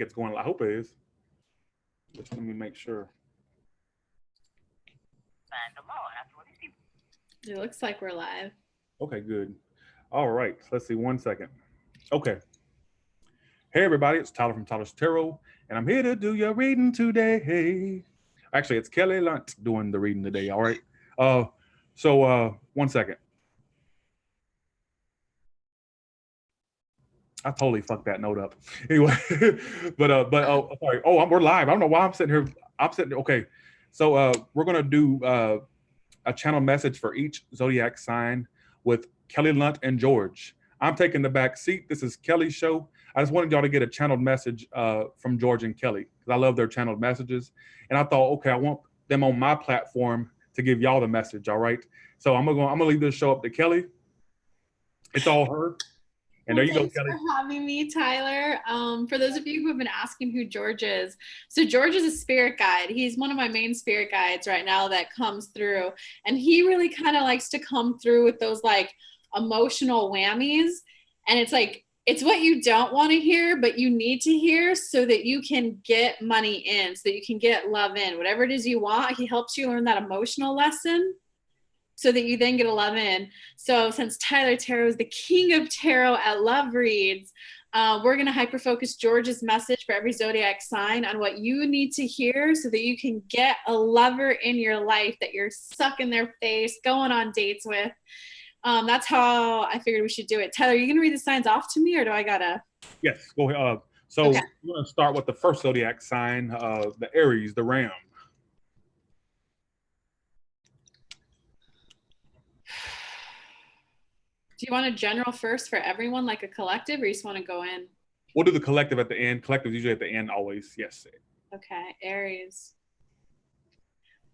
it's going. I hope it is. Just let me make sure. It looks like we're live. Okay, good. All right. Let's see. 1 second. Okay. Hey, everybody. It's Tyler from Untitled Tarot, and I'm here to do your reading today. Actually, it's Kelly Lunt doing the reading today. All right. So 1 second. I totally fucked that note up. Anyway, but oh, sorry. Oh, we're live. I don't know why I'm sitting here. I'm sitting. Okay. So we're gonna do a channel message for each zodiac sign with Kelly Lunt and George. I'm taking the back seat. This is Kelly's show. I just wanted y'all to get a channeled message from George and Kelly because I love their channeled messages. And I thought, okay, I want them on my platform to give y'all the message. All right. So I'm gonna leave this show up to Kelly. It's all her. And there you go, Thanks Kelly. for having me, Tyler. For those of you who have been asking who George is, so George is a spirit guide. He's one of my main spirit guides right now that comes through, and he really kind of likes to come through with those like emotional whammies, and it's like it's what you don't want to hear, but you need to hear so that you can get money in, so that you can get love in, whatever it is you want. He helps you learn that emotional lesson so that you then get a love in. So since Tyler Tarot is the king of tarot at love reads, we're going to hyper focus George's message for every zodiac sign on what you need to hear so that you can get a lover in your life that you're sucking their face, going on dates with. That's how I figured we should do it. Tyler, are you going to read the signs off to me, or do I gotta? Yes, go ahead. So Okay. we're going to start with the first zodiac sign, the Aries, the Ram. Do you want a general first for everyone, like a collective, or you just want to go in? We'll do the collective at the end. Collective usually at the end, always. Yes. Okay, Aries.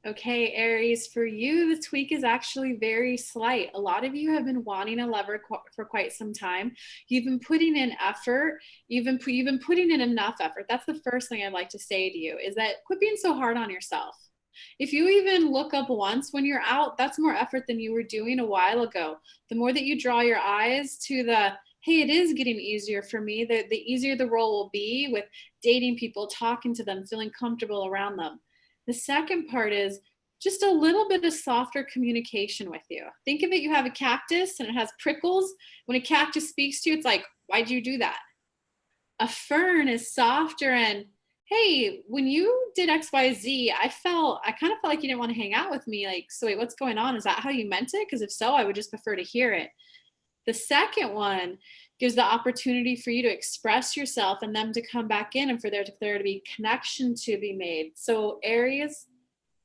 Okay, Aries, for you, this week is actually very slight. A lot of you have been wanting a lover for quite some time. You've been putting in effort. You've been putting in enough effort. That's the first thing I'd like to say to you is that quit being so hard on yourself. If you even look up once when you're out, that's more effort than you were doing a while ago. The more that you draw your eyes to the, hey, it is getting easier for me, the easier the role will be with dating people, talking to them, feeling comfortable around them. The second part is just a little bit of softer communication with you. Think of it, you have a cactus and it has prickles. When a cactus speaks to you, it's like, why'd you do that? A fern is softer and, hey, when you did XYZ, I kind of felt like you didn't want to hang out with me. Like, so wait, what's going on? Is that how you meant it? Because if so, I would just prefer to hear it. The second one gives the opportunity for you to express yourself and them to come back in and for there to be connection to be made. So Aries,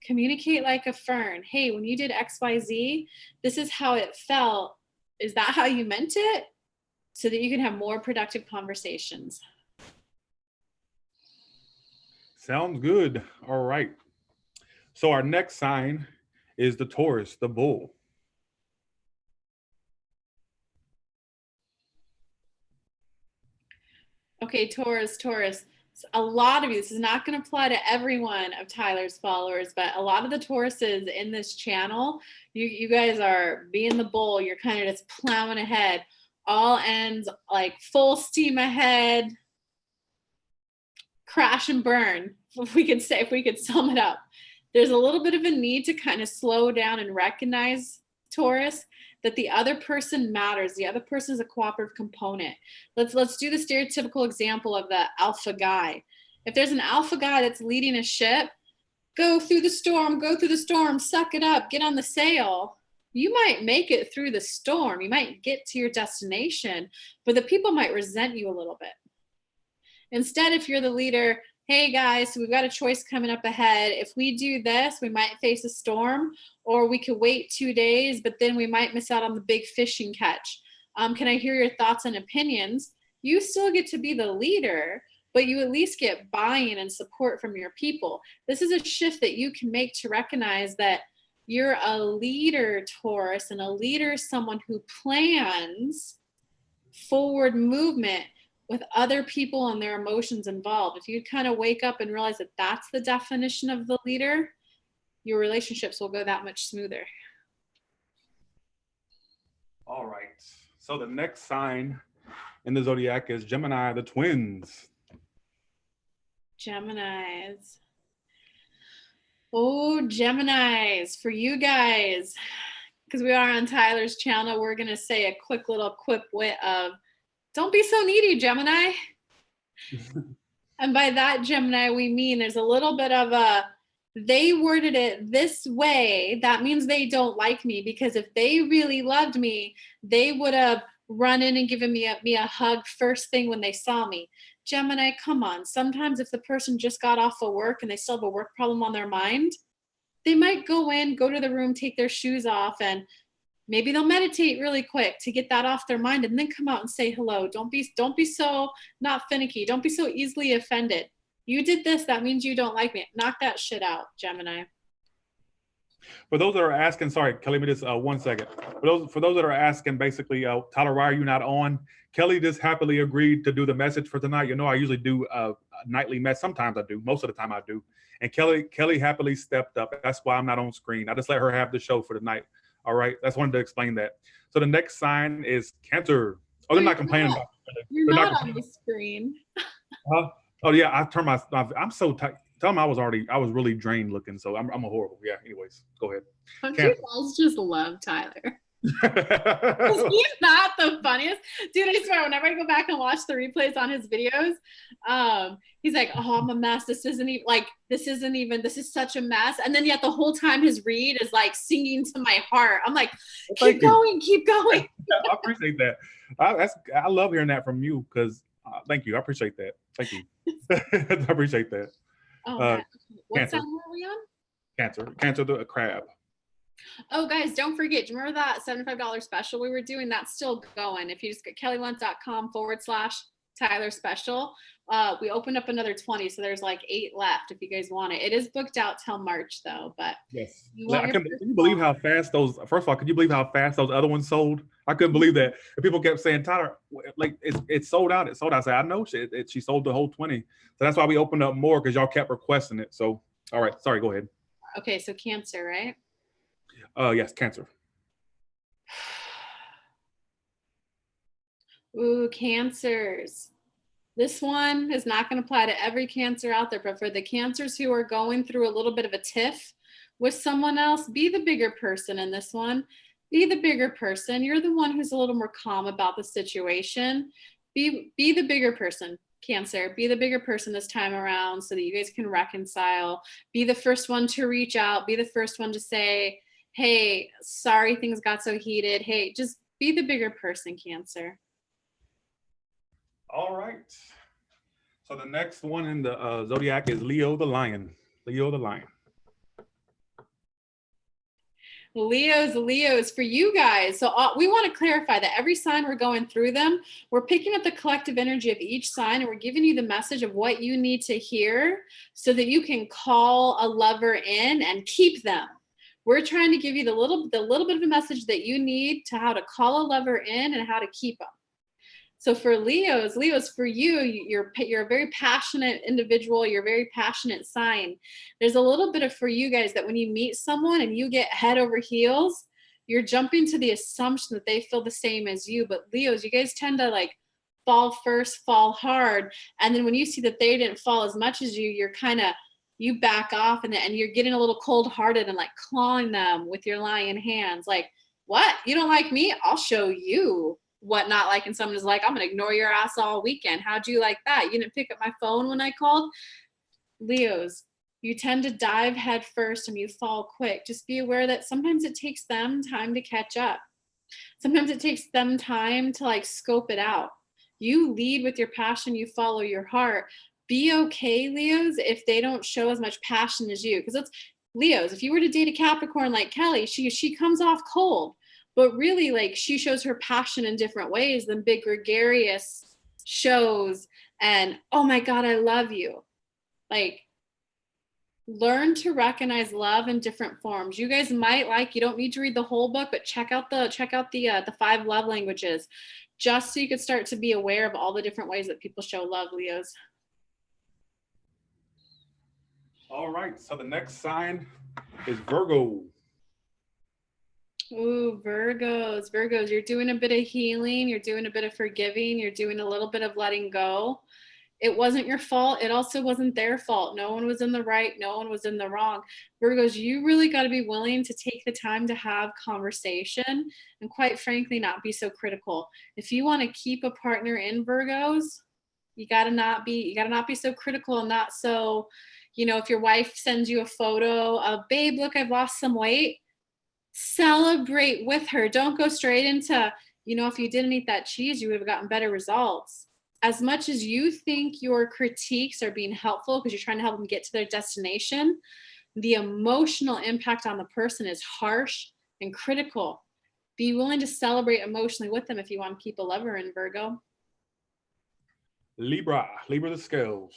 communicate like a fern. Hey, when you did XYZ, this is how it felt. Is that how you meant it? So that you can have more productive conversations. Sounds good. All right. So our next sign is the Taurus, the bull. Okay, Taurus. A lot of you, this is not going to apply to every one of Tyler's followers, but a lot of the Tauruses in this channel, you guys are being the bull. You're kind of just plowing ahead, all ends like full steam ahead, crash and burn. If we could sum it up, there's a little bit of a need to kind of slow down and recognize, Taurus, that the other person matters. The other person is a cooperative component. Let's do the stereotypical example of the alpha guy. If there's an alpha guy that's leading a ship, go through the storm, suck it up, get on the sail. You might make it through the storm. You might get to your destination, but the people might resent you a little bit. Instead, if you're the leader, hey guys, so we've got a choice coming up ahead. If we do this, we might face a storm, or we could wait 2 days, but then we might miss out on the big fishing catch. Can I hear your thoughts and opinions? You still get to be the leader, but you at least get buy-in and support from your people. This is a shift that you can make to recognize that you're a leader, Taurus, and a leader is someone who plans forward movement with other people and their emotions involved. If you kind of wake up and realize that that's the definition of the leader, your relationships will go that much smoother. All right. So the next sign in the zodiac is Gemini, the twins. Geminis. Oh, Geminis, for you guys, because we are on Tyler's channel, we're going to say a quick little quip wit of, don't be so needy, Gemini. And by that, Gemini, we mean there's a little bit of a, they worded it this way. That means they don't like me, because if they really loved me, they would have run in and given me a hug first thing when they saw me. Gemini, come on. Sometimes if the person just got off of work and they still have a work problem on their mind, they might go to the room, take their shoes off, and maybe they'll meditate really quick to get that off their mind, and then come out and say hello. Don't be so not finicky. Don't be so easily offended. You did this, that means you don't like me. Knock that shit out, Gemini. For those that are asking, sorry, Kelly, me just 1 second. For those that are asking, basically, Tyler, why are you not on? Kelly just happily agreed to do the message for tonight. You know, I usually do a nightly mess. Sometimes I do. Most of the time I do. And Kelly happily stepped up. That's why I'm not on screen. I just let her have the show for the night. All right. That's wanted to explain that. So the next sign is Cancer. Oh, they're not complaining about it. You're not on the screen. Oh yeah, I turned my. I'm so tight. Tell them I was really drained looking. So I'm a horrible. Yeah. Anyways, go ahead. Don't you guys just love Tyler? He's not the funniest dude. I swear, whenever I go back and watch the replays on his videos, he's like, "Oh, I'm a mess. This isn't even. This is such a mess." And then yet the whole time his read is like singing to my heart. I'm like, keep going. I appreciate that. I love hearing that from you, because thank you. I appreciate that. Thank you. I appreciate that. Oh, what sign were we on? Cancer, the crab. Oh, guys, don't forget. Do you remember that $75 special we were doing? That's still going. If you just go kellylunt.com/Tyler special, we opened up another 20, so there's like 8 left if you guys want it. It is booked out till March though, but yes. Can you believe how fast those? First of all, could you believe how fast those other ones sold? I couldn't believe that. And people kept saying, Tyler, like it's sold out. It's sold out. I said, I know she sold the whole 20. So that's why we opened up more, because y'all kept requesting it. So all right, sorry, go ahead. Okay, so Cancer, right? Yes, Cancer. Ooh, Cancers. This one is not going to apply to every Cancer out there, but for the Cancers who are going through a little bit of a tiff with someone else, be the bigger person in this one. Be the bigger person. You're the one who's a little more calm about the situation. Be the bigger person, Cancer. Be the bigger person this time around so that you guys can reconcile. Be the first one to reach out. Be the first one to say, hey, sorry things got so heated. Hey, just be the bigger person, Cancer. All right. So the next one in the zodiac is Leo the Lion. Leo the Lion. Leos for you guys. So we want to clarify that every sign we're going through them, we're picking up the collective energy of each sign, and we're giving you the message of what you need to hear so that you can call a lover in and keep them. We're trying to give you the little bit of a message that you need to how to call a lover in and how to keep them. So for Leos, for you, you're a very passionate individual. You're a very passionate sign. There's a little bit of, for you guys, that when you meet someone and you get head over heels, you're jumping to the assumption that they feel the same as you. But Leos, you guys tend to like fall first, fall hard. And then when you see that they didn't fall as much as you, you back off and you're getting a little cold hearted and like clawing them with your lion hands. Like, what? You don't like me? I'll show you what not liking someone is like. I'm gonna ignore your ass all weekend. How'd you like that? You didn't pick up my phone when I called. Leos, you tend to dive head first and you fall quick. Just be aware that sometimes it takes them time to catch up. Sometimes it takes them time to like scope it out. You lead with your passion, you follow your heart. Be okay, Leos, if they don't show as much passion as you. Because it's Leos, if you were to date a Capricorn like Kelly, she comes off cold. But really, like, she shows her passion in different ways than big gregarious shows. And, oh my God, I love you. Like, learn to recognize love in different forms. You guys might you don't need to read the whole book, but check out the 5 love languages, just so you could start to be aware of all the different ways that people show love, Leos. All right. So the next sign is Virgo. Ooh, Virgos, you're doing a bit of healing, you're doing a bit of forgiving, you're doing a little bit of letting go. It wasn't your fault. It also wasn't their fault. No one was in the right. No one was in the wrong. Virgos, you really got to be willing to take the time to have conversation and, quite frankly, not be so critical. If you want to keep a partner in, Virgos, you got to not be so critical and not so, if your wife sends you a photo of, babe, look, I've lost some weight, celebrate with her. Don't go straight into, if you didn't eat that cheese, you would have gotten better results. As much as you think your critiques are being helpful because you're trying to help them get to their destination, the emotional impact on the person is harsh and critical. Be willing to celebrate emotionally with them if you want to keep a lover in, Virgo. Libra the scales.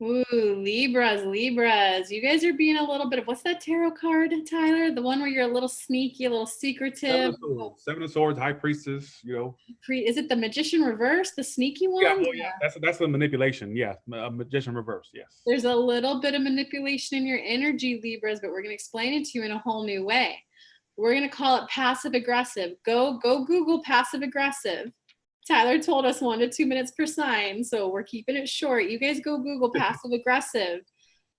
Ooh, Libras. You guys are being a little bit of, what's that tarot card, Tyler? The one where you're a little sneaky, a little secretive. Seven of Swords, High Priestess, Is it the Magician reverse, the sneaky one? Yeah. That's the manipulation. Yeah, Magician reverse. Yes. There's a little bit of manipulation in your energy, Libras, but we're going to explain it to you in a whole new way. We're going to call it passive aggressive. Go Google passive aggressive. Tyler told us 1 to 2 minutes per sign, so we're keeping it short. You guys go Google passive aggressive.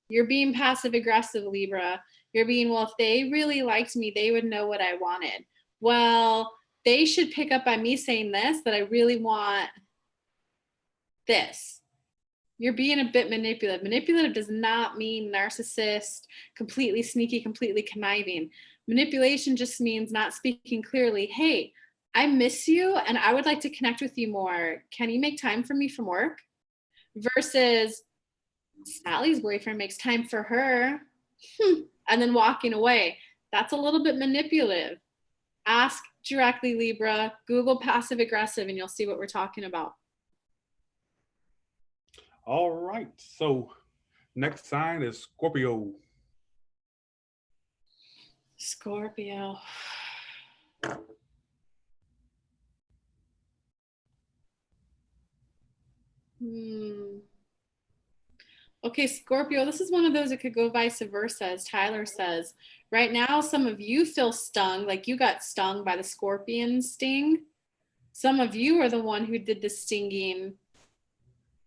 You're being passive aggressive, Libra. You're being, well, if they really liked me, they would know what I wanted. Well, they should pick up by me saying this, that I really want this. You're being a bit manipulative. Manipulative does not mean narcissist, completely sneaky, completely conniving. Manipulation just means not speaking clearly. Hey, I miss you and I would like to connect with you more. Can you make time for me from work? Versus Sally's boyfriend makes time for her and then walking away. That's a little bit manipulative. Ask directly, Libra. Google passive aggressive and you'll see what we're talking about. All right. So next sign is Scorpio. Scorpio. Okay, Scorpio, this is one of those that could go vice versa, as Tyler says. Right now, some of you feel stung, like you got stung by the scorpion sting. Some of you are the one who did the stinging.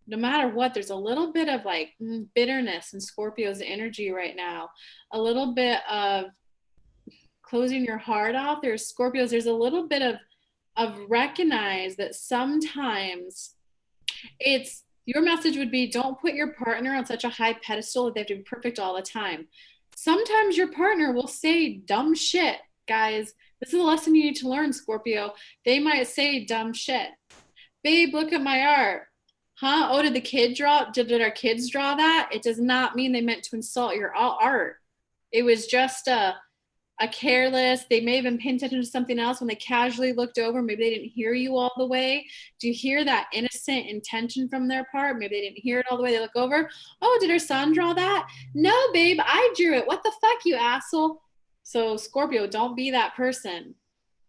No matter what, there's a little bit of like bitterness in Scorpio's energy right now. A little bit of closing your heart off. There's Scorpios, there's a little bit of recognize that sometimes it's, your message would be, don't put your partner on such a high pedestal that they have to be perfect all the time. Sometimes your partner will say dumb shit, guys. This is a lesson you need to learn, Scorpio. They might say dumb shit. Babe, look at my art. Huh? Oh, did the kid draw? Did our kids draw that? It does not mean they meant to insult your art. It was just a careless, they may have been paying attention to something else when they casually looked over. Maybe they didn't hear you all the way. Do you hear that innocent intention from their part? Maybe they didn't hear it all the way. They look over. Oh, did her son draw that? No, babe, I drew it. What the fuck, you asshole? So Scorpio, don't be that person.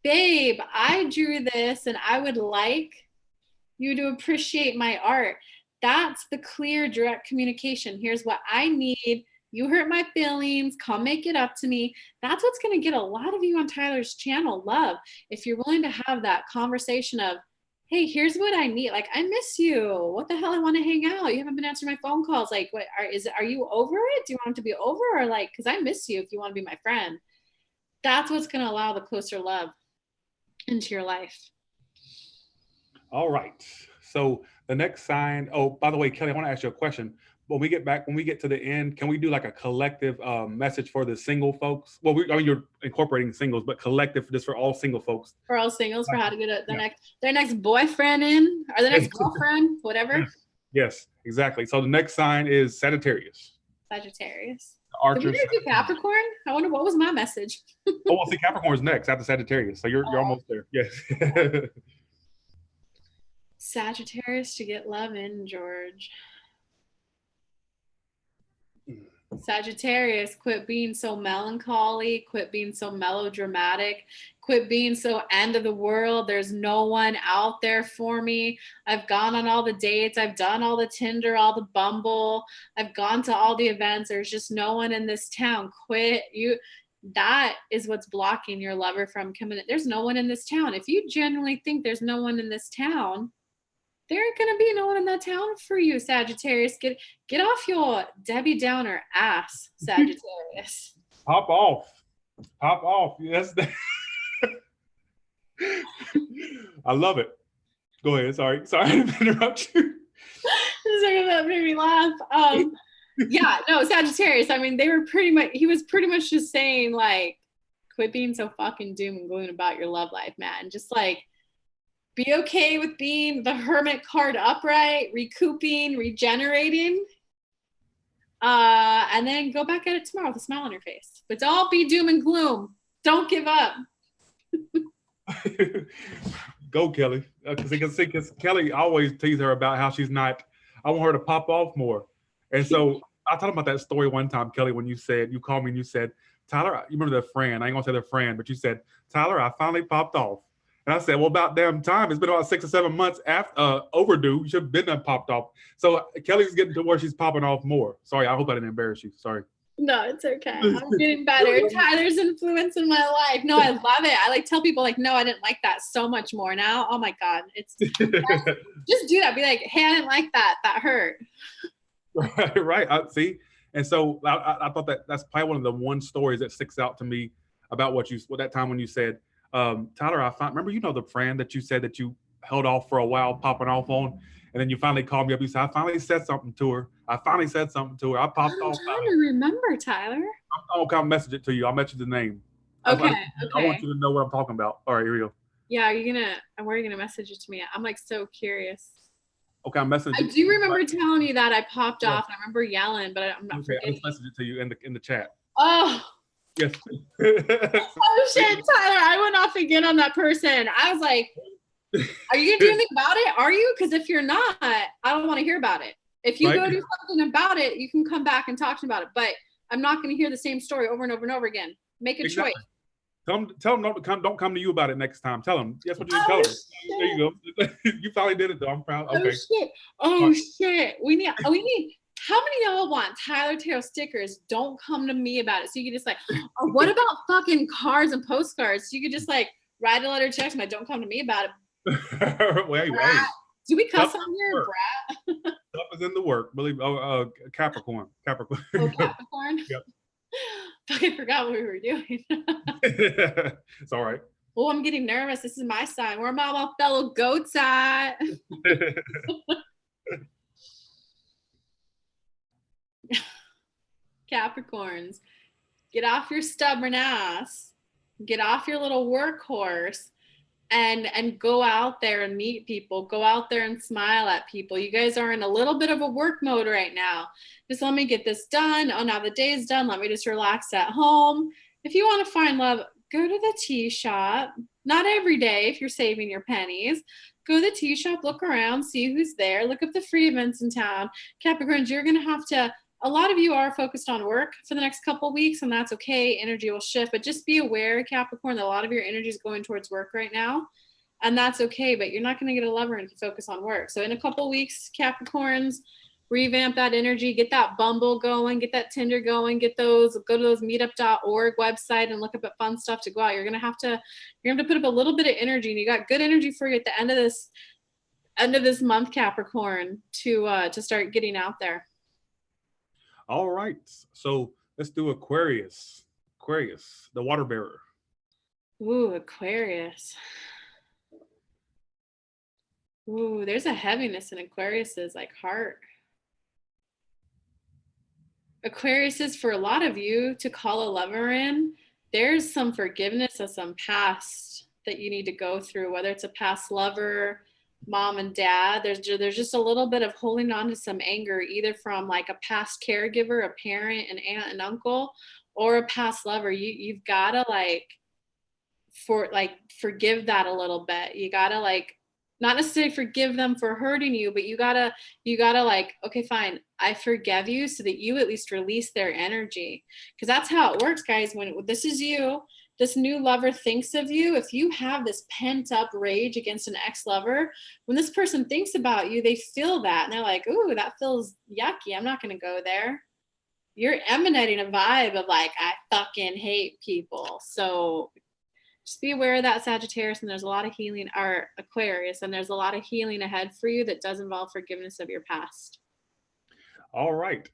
Babe, I drew this and I would like you to appreciate my art. That's the clear, direct communication. Here's what I need. You hurt my feelings. Come make it up to me. That's what's going to get a lot of you on Tyler's channel love. If you're willing to have that conversation of, hey, here's what I need. Like, I miss you. What the hell? I want to hang out. You haven't been answering my phone calls. Like, what are you over it? Do you want it to be over? Or like, because I miss you if you want to be my friend. That's what's going to allow the closer love into your life. All right. So the next sign, oh, by the way, Kelly, I want to ask you a question. When we get to the end, can we do like a collective message for the single folks? Well, you're incorporating singles, but collective just for all single folks. For all singles, for how to get their next boyfriend in, or their next girlfriend, whatever. Yes, exactly. So the next sign is Sagittarius. Sagittarius. Archer. Did we do Capricorn? I wonder what was my message. Oh, well, see, Capricorn's next after Sagittarius, so you're almost there. Yes. Sagittarius to get love in, George. Sagittarius, quit being so melancholy, quit being so melodramatic, quit being so end of the world. There's no one out there for me. I've gone on all the dates. I've done all the Tinder, all the Bumble. I've gone to all the events. There's just no one in this town. Quit. That is what's blocking your lover from coming in. There's no one in this town. If you genuinely think there's no one in this town, There ain't gonna be no one in that town for you, Sagittarius. Get off your Debbie Downer ass, Sagittarius. Pop off. Pop off. Yes. I love it. Go ahead. Sorry, I didn't interrupt you. That made me laugh. Yeah, no, Sagittarius. I mean, he was pretty much just saying, like, quit being so fucking doom and gloom about your love life, man. Just like be okay with being the hermit card upright, recouping, regenerating. And then go back at it tomorrow with a smile on your face. But don't be doom and gloom. Don't give up. Go, Kelly. Because Kelly always tease her about how she's not. I want her to pop off more. And so I talked about that story one time, Kelly, when you called me and you said, Tyler, you remember their friend. I ain't gonna say their friend, but you said, Tyler, I finally popped off. And I said, well, about damn time. It's been about 6 or 7 months after overdue. You should have been done popped off. So Kelly's getting to where she's popping off more. Sorry, I hope I didn't embarrass you. Sorry. No, it's okay. I'm getting better. Tyler's influence in my life. No, I love it. I like tell people like, no, I didn't like that so much more now. Oh my God. It's just do that. Be like, hey, I didn't like that. That hurt. Right. See? And so I thought that's probably one of the one stories that sticks out to me about what that time when you said, Tyler, remember, the friend that you said that you held off for a while, popping off on, and then you finally called me up. You said, I finally said something to her. I popped off. I'm trying to remember, Tyler. I'm gonna message it to you. I'll message the name. Okay. I want you to know what I'm talking about. All right, here we go. Yeah, where are you gonna message it to me? I'm like so curious. Okay, I'm messaging. I do remember telling you that I popped off. I remember yelling, but I'm not forgetting. I'll just message it to you in the chat. Oh. Yes. Oh shit, Tyler! I went off again on that person. I was like, "Are you gonna do anything about it? Are you? Because if you're not, I don't want to hear about it. If you go do something about it, you can come back and talk to me about it. But I'm not going to hear the same story over and over and over again. Make a choice." Tell them don't come to you about it next time. Tell them. That's what you tell them. There you go. You finally did it though. I'm proud. Okay. Oh shit. We need. How many of y'all want Tyler Tarot stickers? Don't come to me about it. So you can just like, or what about fucking cards and postcards? You could just like write a letter, text me. Don't come to me about it. Wait. Do we cuss on here, brat? Stuff is in the work. Believe. Capricorn. Oh, Capricorn. Yep. I forgot what we were doing. It's all right. Oh, I'm getting nervous. This is my sign. Where are my fellow goats at? Capricorns, get off your stubborn ass, get off your little workhorse, and go out there and meet people. Go out there and smile at people. You guys are in a little bit of a work mode right now. Just let me get this done. Oh, now the day is done. Let me just relax at home. If you want to find love, go to the tea shop. Not every day if you're saving your pennies. Go to the tea shop, look around, see who's there, look up the free events in town. Capricorns, you're going to have to, a lot of you are focused on work for the next couple of weeks, and that's okay. Energy will shift, but just be aware, Capricorn, that a lot of your energy is going towards work right now, and that's okay, but you're not going to get a lover if you focus on work. So in a couple of weeks, Capricorns, revamp that energy, get that Bumble going, get that Tinder going, go to those meetup.org website and look up at fun stuff to go out. You're going to have to put up a little bit of energy, and you got good energy for you at the end of this month, Capricorn, to start getting out there. All right. So let's do Aquarius. Aquarius, the water bearer. Ooh, Aquarius. Ooh, there's a heaviness in Aquarius's like heart. Aquarius is, for a lot of you, to call a lover in, there's some forgiveness of some past that you need to go through, whether it's a past lover, mom and dad. There's just a little bit of holding on to some anger, either from like a past caregiver, a parent, an aunt, an uncle, or a past lover. You've got to forgive that a little bit. You got to not necessarily forgive them for hurting you, but you gotta okay, fine, I forgive you, so that you at least release their energy. Because that's how it works, guys. When this is you, this new lover thinks of you, if you have this pent up rage against an ex-lover, when this person thinks about you, they feel that and they're like, ooh, that feels yucky, I'm not gonna go there. You're emanating a vibe of like, I fucking hate people. So Just be aware of that Sagittarius, and there's a lot of healing, or Aquarius, and there's a lot of healing ahead for you that does involve forgiveness of your past. All right.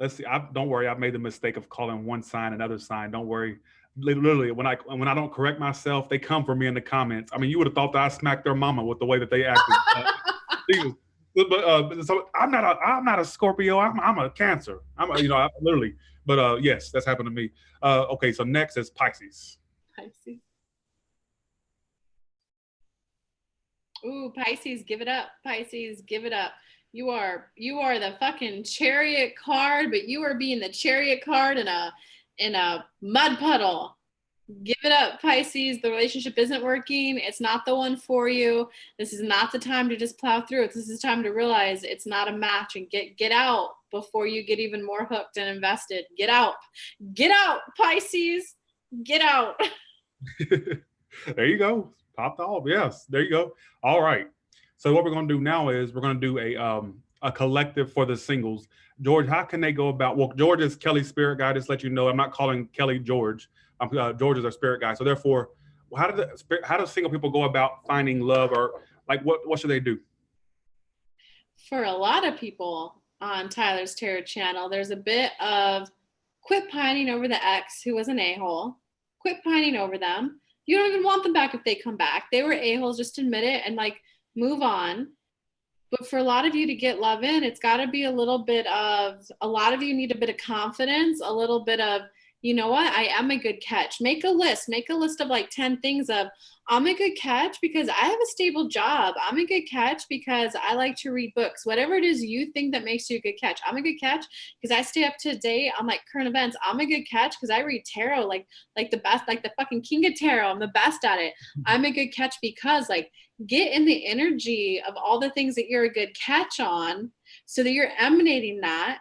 Let's see. Don't worry. I've made the mistake of calling one sign another sign. Don't worry. Literally, when I don't correct myself, they come for me in the comments. I mean, you would have thought that I smacked their mama with the way that they acted. So I'm not a Scorpio. I'm a Cancer. Literally. But yes, that's happened to me. Okay, so next is Pisces. Pisces. Ooh, Pisces, give it up. Pisces, give it up. You are the fucking Chariot card, but you are being the Chariot card in a mud puddle. Give it up, Pisces. The relationship isn't working. It's not the one for you. This is not the time to just plow through it. This is time to realize it's not a match, and get out before you get even more hooked and invested. Get out, Pisces. Get out. There you go. Popped off. Yes, there you go. All right. So what we're going to do now is we're going to do a collective for the singles. George, how can they go about? Well, George is Kelly's spirit guide. Just let you know, I'm not calling Kelly George. George is our spirit guide. So therefore, how do single people go about finding love, or like what should they do? For a lot of people on Tyler's Tarot channel, there's a bit of quit pining over the ex who was an a-hole. Quit pining over them. You don't even want them back if they come back. They were a-holes. Just admit it and like move on. But for a lot of you to get love in, it's got to be a lot of you need a bit of confidence, a little bit of, you know what, I am a good catch. Make a list of like 10 things of, I'm a good catch because I have a stable job. I'm a good catch because I like to read books. Whatever it is you think that makes you a good catch. I'm a good catch because I stay up to date on like current events. I'm a good catch because I read tarot like the best, like the fucking king of tarot. I'm the best at it. I'm a good catch because like, get in the energy of all the things that you're a good catch on so that you're emanating that.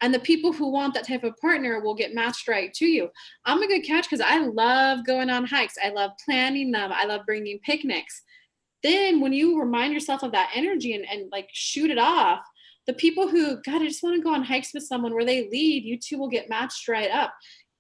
And the people who want that type of partner will get matched right to you. I'm a good catch because I love going on hikes. I love planning them. I love bringing picnics. Then when you remind yourself of that energy and like shoot it off, the people who, God, I just want to go on hikes with someone where they lead, you two will get matched right up.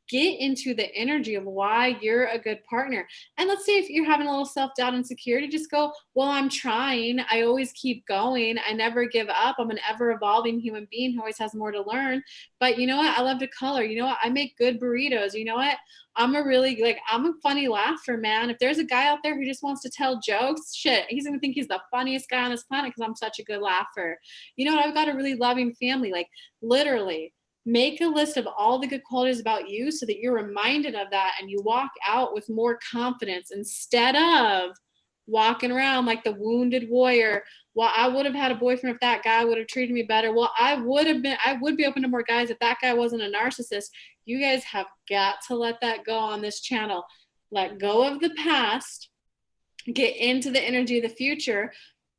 Get into the energy of why you're a good partner. And let's say if you're having a little self-doubt and insecurity, just go, well, I'm trying. I always keep going. I never give up. I'm an ever-evolving human being who always has more to learn. But you know what? I love to color. You know what? I make good burritos. You know what? I'm a funny laugher, man. If there's a guy out there who just wants to tell jokes, shit, he's going to think he's the funniest guy on this planet because I'm such a good laugher. You know what? I've got a really loving family. Like literally. Make a list of all the good qualities about you so that you're reminded of that and you walk out with more confidence instead of walking around like the wounded warrior. Well, I would have had a boyfriend if that guy would have treated me better. Well, I would be open to more guys if that guy wasn't a narcissist. You guys have got to let that go on this channel. Let go of the past, get into the energy of the future.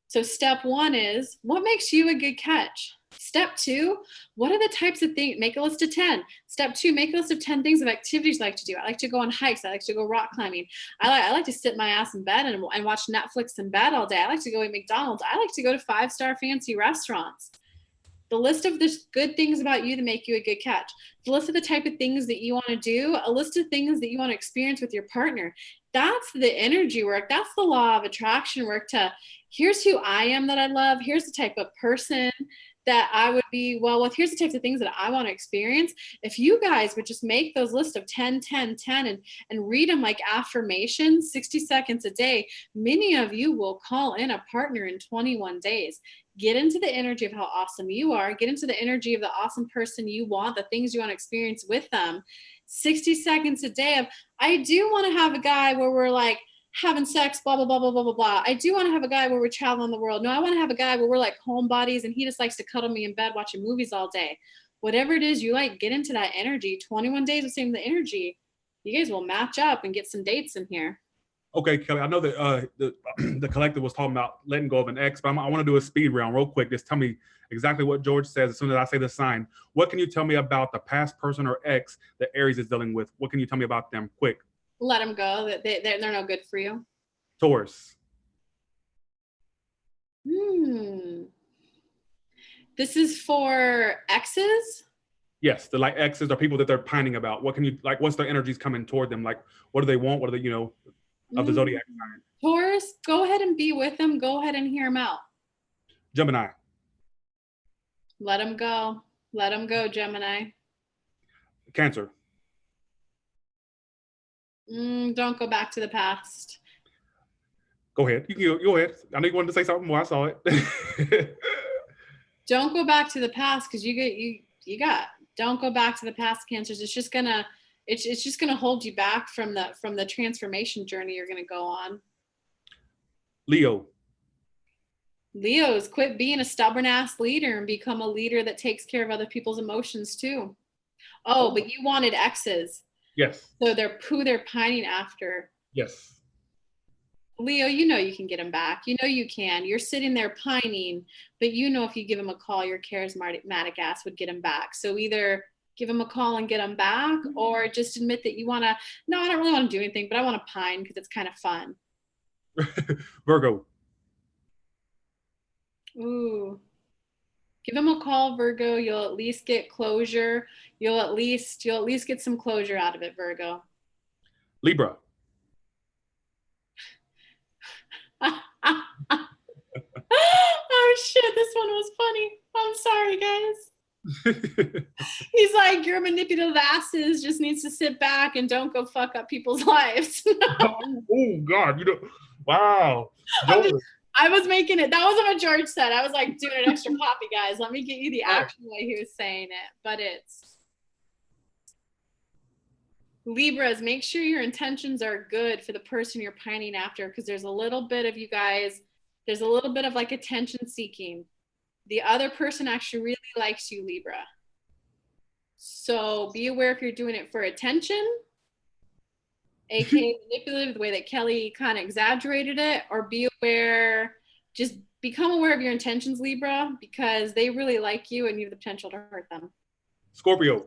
So step 1 is, what makes you a good catch? Step 2, what are the types of things? Make a list of 10. Step 2, make a list of 10 things of activities I like to do. I like to go on hikes. I like to go rock climbing. I like to sit my ass in bed and watch Netflix in bed all day. I like to go eat McDonald's. I like to go to 5-star fancy restaurants. The list of the good things about you that make you a good catch. The list of the type of things that you want to do. A list of things that you want to experience with your partner. That's the energy work. That's the law of attraction work to, here's who I am that I love. Here's the type of person that I would be well with. Here's the types of things that I want to experience. If you guys would just make those lists of 10, 10, 10 and read them like affirmations, 60 seconds a day, many of you will call in a partner in 21 days. Get into the energy of how awesome you are. Get into the energy of the awesome person you want, the things you want to experience with them. 60 seconds a day of, I do want to have a guy where we're like, having sex, blah, blah, blah, blah, blah, blah, blah. I do want to have a guy where we're traveling the world. No, I want to have a guy where we're like homebodies and he just likes to cuddle me in bed watching movies all day. Whatever it is you like, get into that energy. 21 days of same the energy. You guys will match up and get some dates in here. Okay, Kelly, I know that the collective was talking about letting go of an ex, but I want to do a speed round real quick. Just tell me exactly what George says as soon as I say the sign. What can you tell me about the past person or ex that Aries is dealing with? What can you tell me about them? Quick. Let them go. They're no good for you. Taurus. This is for exes? Yes, the like exes or people that they're pining about. What can you like? What's their energies coming toward them? Like, what do they want? What are they, of the zodiac sign? Taurus, go ahead and be with them. Go ahead and hear them out. Gemini, Let them go. Let them go, Gemini. Cancer. Don't go back to the past. Go ahead. You can go ahead. I know you wanted to say something more. I saw it. Don't go back to the past because don't go back to the past, Cancers. It's just gonna hold you back from the transformation journey you're gonna go on. Leo. Leos, quit being a stubborn ass leader and become a leader that takes care of other people's emotions too. Oh, but you wanted exes. Yes. So they're who they're pining after. Yes. Leo, you can get them back. You can. You're sitting there pining, but if you give them a call, your charismatic ass would get them back. So either give them a call and get them back, or just admit that you want to, no, I don't really want to do anything, but I want to pine because it's kind of fun. Virgo. Ooh. Give them a call, Virgo. You'll at least get closure. You'll at least get some closure out of it, Virgo. Libra. Oh shit, this one was funny. I'm sorry, guys. He's like, your manipulative asses just needs to sit back and don't go fuck up people's lives. Oh God, wow. I was making it. That wasn't what George said. I was like doing an extra poppy, guys. Let me get you the actual way he was saying it. But it's Libras, make sure your intentions are good for the person you're pining after, because there's a little bit of there's a little bit of like attention seeking. The other person actually really likes you, Libra. So be aware if you're doing it for attention, aka manipulative, the way that Kelly kind of exaggerated it, or be aware, just become aware of your intentions, Libra, because they really like you and you have the potential to hurt them. Scorpio.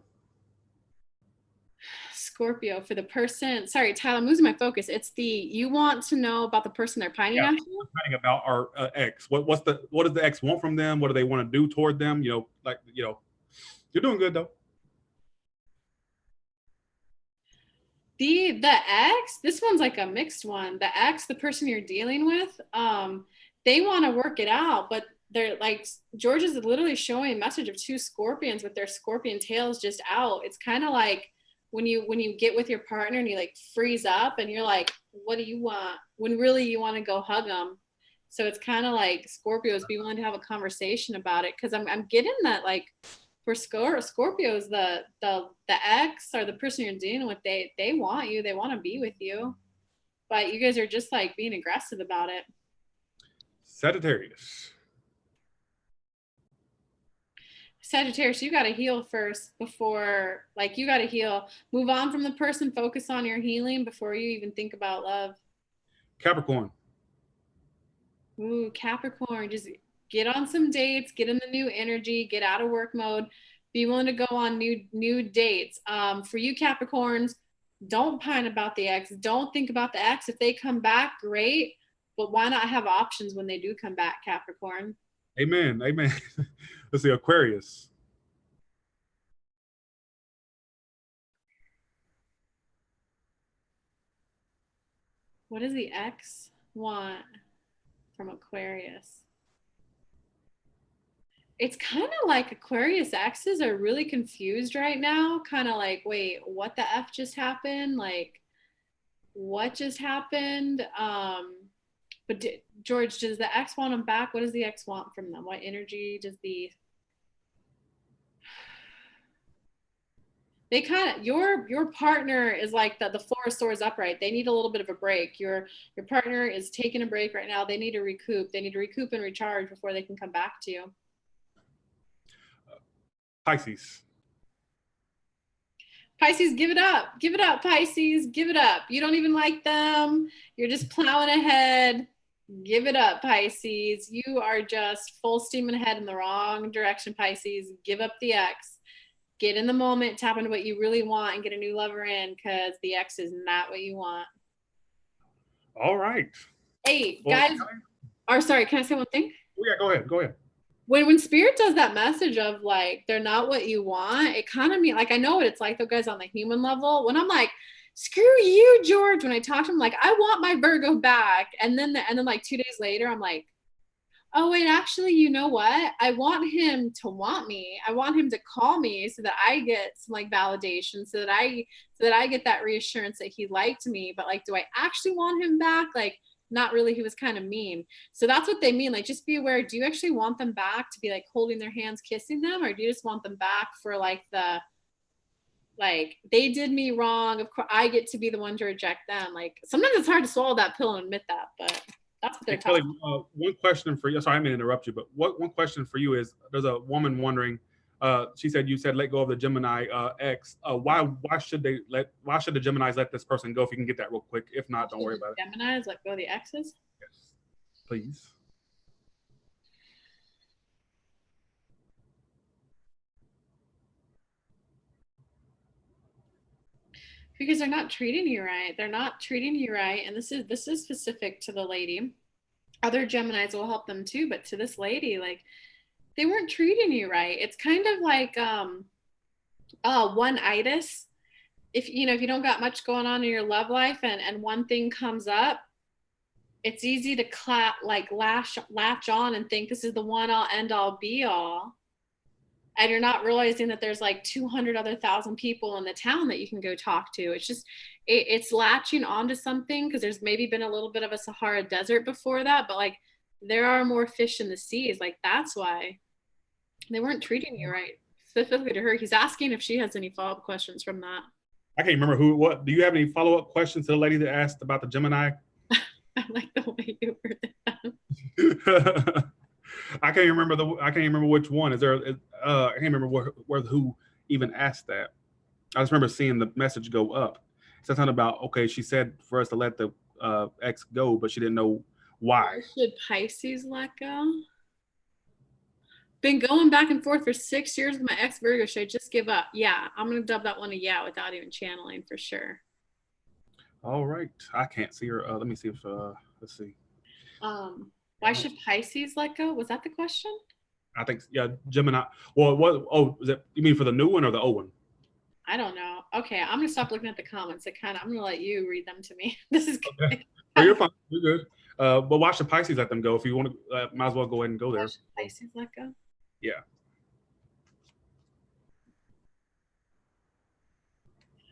Scorpio, for the person, sorry, Tyler, I'm losing my focus. It's you want to know about the person they're pining after? Pining about our ex. What does the ex want from them? What do they want to do toward them? You're doing good though. The ex, this one's like a mixed one. The ex, the person you're dealing with, they want to work it out, but they're like, George is literally showing a message of two scorpions with their scorpion tails just out. It's kind of like when you get with your partner and you like freeze up and you're like, what do you want? When really you want to go hug them. So it's kind of like Scorpios, be willing to have a conversation about it, because I'm getting that, like, for Scorpios, the ex or the person you're dealing with, they want you, they want to be with you, but you guys are just like being aggressive about it. Sagittarius. Sagittarius, you got to heal first before, like, you got to heal. Move on from the person, focus on your healing before you even think about love. Capricorn. Ooh, Capricorn, just get on some dates, get in the new energy, get out of work mode, be willing to go on new dates. For you Capricorns, don't pine about the ex. Don't think about the ex. If they come back, great, but why not have options when they do come back, Capricorn? Amen. Amen. Let's see, Aquarius. What does the ex want from Aquarius? It's kind of like Aquarius exes are really confused right now. Kind of like, wait, what the F just happened? Like, what just happened? But George, does the ex want them back? What does the ex want from them? What energy does they kind of, your partner is like the Four of Swords upright. They need a little bit of a break. Your partner is taking a break right now. They need to recoup. They need to recoup and recharge before they can come back to you. Pisces. Pisces, give it up. Give it up, Pisces. Give it up. You don't even like them. You're just plowing ahead. Give it up, Pisces. You are just full steam ahead in the wrong direction, Pisces. Give up the ex. Get in the moment, tap into what you really want, and get a new lover in, because the ex is not what you want. All right. Hey, guys. Or sorry, can I say one thing? Oh, yeah, go ahead. when spirit does that message of like they're not what you want, it kind of mean like I know what it's like though, guys, on the human level. When I'm like, screw you, George, when I talk to him, like I want my Virgo back, and then like 2 days later, I'm like, oh wait, actually, you know what? I want him to want me. I want him to call me so that I get some like validation, so that I get that reassurance that he liked me. But like, do I actually want him back? Like, not really. He was kind of mean. So that's what they mean. Like, just be aware. Do you actually want them back to be like holding their hands, kissing them, or do you just want them back for like the like they did me wrong? Of course, I get to be the one to reject them. Like sometimes it's hard to swallow that pill and admit that, but that's what they're Hey, Kelly, talking. one question for you. Sorry, I didn't interrupt you, but one question for you is: there's a woman wondering. She said you said let go of the Gemini X. Why should the Geminis let this person go? If you can get that real quick. If not, don't worry about it. Geminis let go of the X's. Yes, please. Because they're not treating you right. They're not treating you right, and this is specific to the lady. Other Geminis will help them too, but to this lady, like they weren't treating you right. It's kind of like one-itis. If you know if you don't got much going on in your love life and one thing comes up, it's easy to latch on and think this is the one all end all be all, and you're not realizing that there's like 200 other thousand people in the town that you can go talk to. It's just it's latching onto something because there's maybe been a little bit of a Sahara desert before that, but like there are more fish in the seas. Like that's why they weren't treating you right. Specifically to her, he's asking if she has any follow-up questions from that. I can't remember who. What do you have any follow up questions to the lady that asked about the Gemini? I like the way you worded that. I can't remember which one. Is there? I can't remember where who even asked that. I just remember seeing the message go up. It said something about okay. She said for us to let the X go, but she didn't know why. Should Pisces let go? Been going back and forth for 6 years with my ex Virgo. Should I just give up? Yeah, I'm gonna dub that one a yeah without even channeling for sure. All right, I can't see her. Let me see if let's see. Why should Pisces let go? Was that the question? I think yeah, Gemini. Well, what? Oh, is it? You mean for the new one or the old one? I don't know. Okay, I'm gonna stop looking at the comments. I'm gonna let you read them to me. This is Okay. Oh, you're fine. You're good. But why should Pisces let them go? If you want to, might as well go ahead and go there. Why should Pisces let go? Yeah.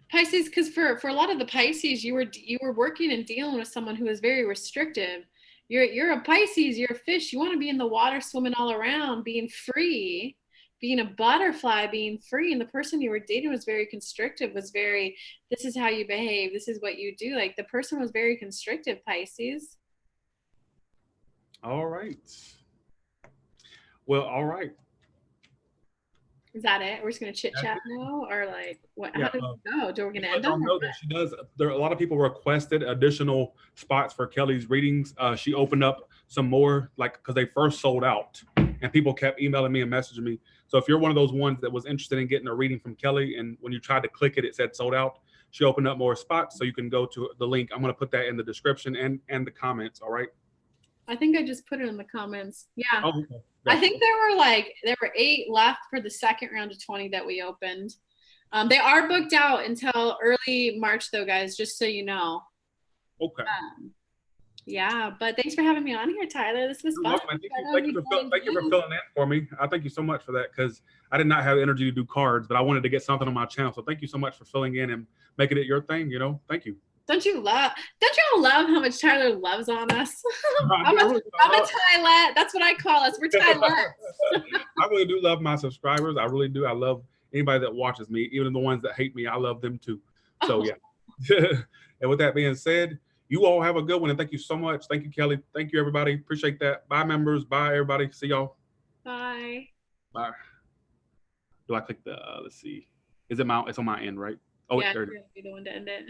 Pisces, because for a lot of the Pisces, you were working and dealing with someone who is very restrictive. You're a Pisces, you're a fish. You want to be in the water, swimming all around, being free, being a butterfly, being free. And the person you were dating was very constrictive. Was very, this is how you behave. This is what you do. Like the person was very constrictive. Pisces. All right. Well, all right. Is that it? We're just gonna chit chat now, or like what? Yeah. How did it go? Do we gonna end I up? know that she does. There are a lot of people requested additional spots for Kelly's readings. She opened up some more, like because they first sold out, and people kept emailing me and messaging me. So if you're one of those ones that was interested in getting a reading from Kelly, and when you tried to click it, it said sold out. She opened up more spots, so you can go to the link. I'm going to put that in the description and the comments. All right. I think I just put it in the comments. Yeah. Oh, okay. I think there were 8 left for the second round of 20 that we opened. They are booked out until early March though, guys, just so you know. Okay. Yeah, but thanks for having me on here, Tyler. This was fun. Thank you for filling in for me. I thank you so much for that because I did not have energy to do cards, but I wanted to get something on my channel. So thank you so much for filling in and making it your thing. You know, thank you. Don't y'all love how much Tyler loves on us? I'm a Tylet. That's what I call us. We're Tylets. I really do love my subscribers. I really do. I love anybody that watches me, even the ones that hate me. I love them too. So yeah. And with that being said, you all have a good one. And thank you so much. Thank you, Kelly. Thank you, everybody. Appreciate that. Bye, members. Bye, everybody. See y'all. Bye. Bye. Do I click the, let's see. Is it it's on my end, right? Oh, yeah, there it is. you're the one to end it.